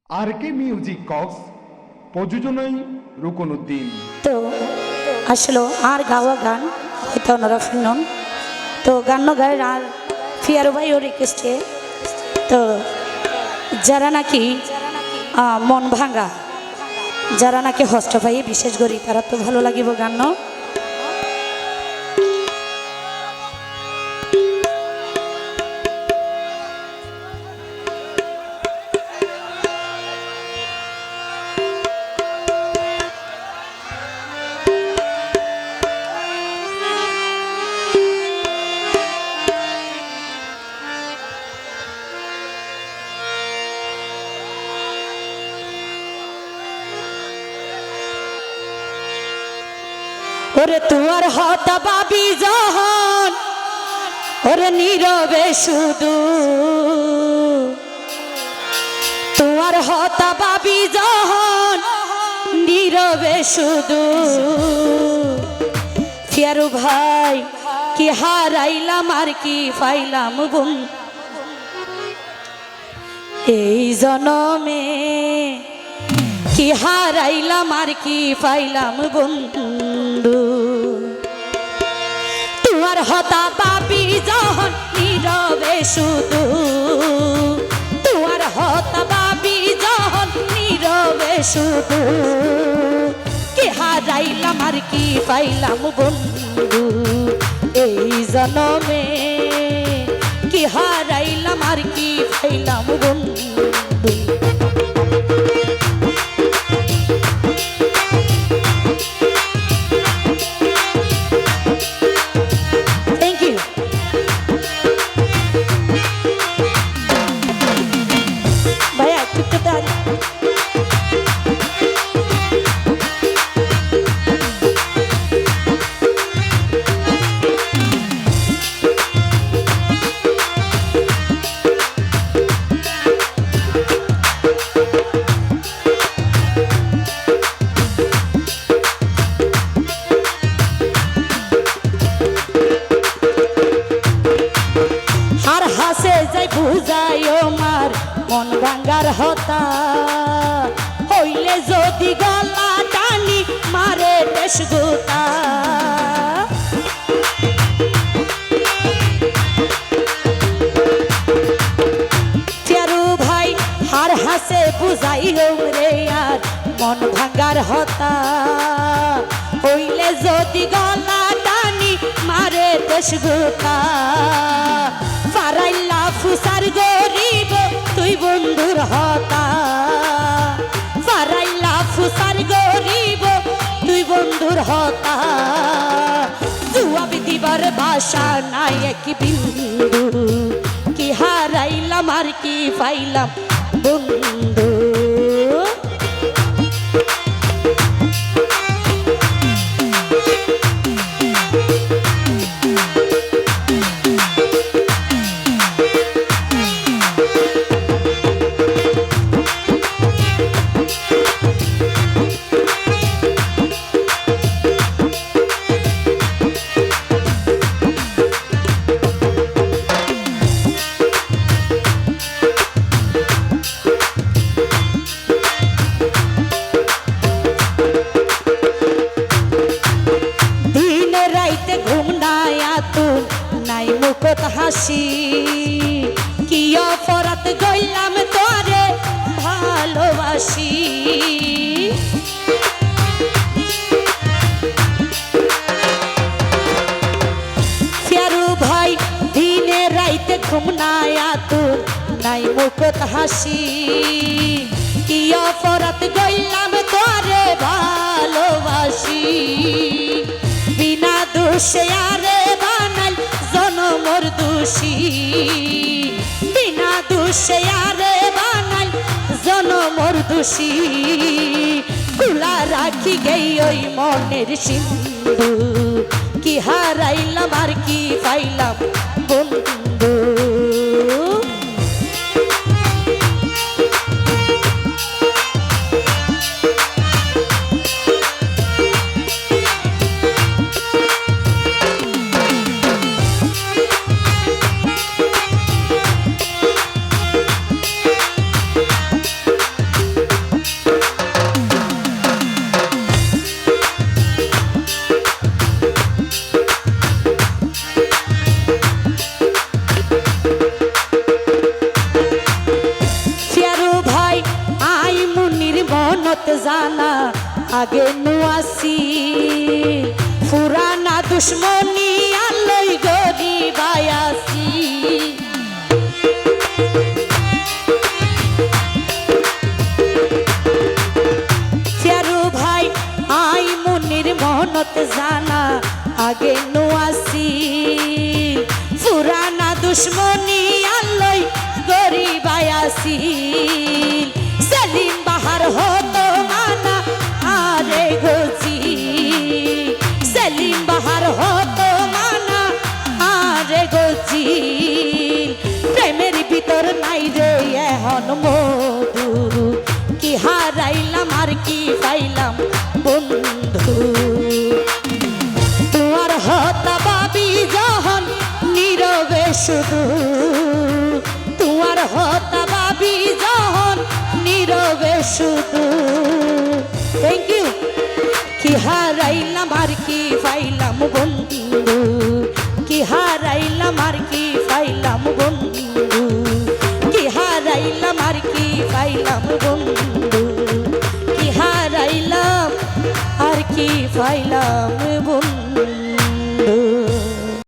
আর কে music Cox প্রযোজনায় রুকনুদ্দিন। তো আসলো আর গাওয়া গান হয়তো ওনারা শুনুন তো গান গায়ের আর ফিয়ারো ভাই ও রিকোয়েস্টে তো যারা নাকি মন ভাঙা যারা নাকি হস্ত ভাই বিশেষ করি তারা তো ভালো লাগিব গান। ওরে তোমার হতা বাবি যখন ওরে নীরবে শুধু তোমার হতা বাবি যখন নীরবে শুধু ফিয়ারু ভাই কি হারাইলাম আর কি পাইলাম বোন এই জনমে কি হারাইলাম আর কি পাইলাম বন্ধু তোমার হতা পাবি যখন নীরবে শুধু তোমার হতা পাবি যখন নীরবে শুধু কি হারাইলাম আর কি পাইলাম বন্ধু এই জনমে কি হারাইলাম আর কি পাইলাম বন্ধু। মন ভাঙ্গার হতা হইলে যদি গলা টানি মারে দেশ গোতা ফিয়ারু ভাই হার হাসে বুঝাই রে আর মন ভাঙ্গার হতা হইলে যদি গলা টানি মারে দেশ গোতা ফারাইলা ফুসার গরিব তুই বন্ধুর হতা ফারাইলা ফুসার গরিব তুই বন্ধুর হতা জুয়াব দিবার ভাষা নাই এক বিন্দু কি হারাইলাম আর কি পাইলাম বন্ধু। হাসি কি অপরাধ গইলাম তোরে ভালোবাসি ফিয়ারু ভাই দিনে রাইতে ঘুম নাই আতুর নাই মুখত হাসি কি অপরাধ গইলাম তোরে ভালোবাসি বিনা দোষে আরে বানাই জনমর দোষী বিনা দোষে আরে বানাই জনমর দোষী কুলা রাখি গেই ওই মনের সিন্ধু কি হারাইলাম আর কি পাইলাম বন্ধু। জানা আগে নুয়াসি পুরানা দুশ্মনী আলোই গরিবায়াসি ফেরু ভাই আই মনির মনত জানা আগে নুয়াসি পুরানা দুশ্মনী আলোই গরিবায়াসি সেলিম বাহার হতো মানা আরে গজি সেলিম বাহার হতো মানা আরে গজি প্রেমের ভিতর নাই রে এখন মধু কি হারাইলাম আর কি পাইলাম বন্ধু তোমার হতা বাবি যখন নীরবে শুধু তোমার হতা বাবি যখন নীরবে শুধু থ্যাংক ইউ কি হারাইলাম আর কি পাইলাম বন্ধু কি হারাইলাম আর কি পাইলাম বন্ধু কি হারাইলাম আর কি পাইলাম বন্ধু কি হারাইলাম আর কি পাইলাম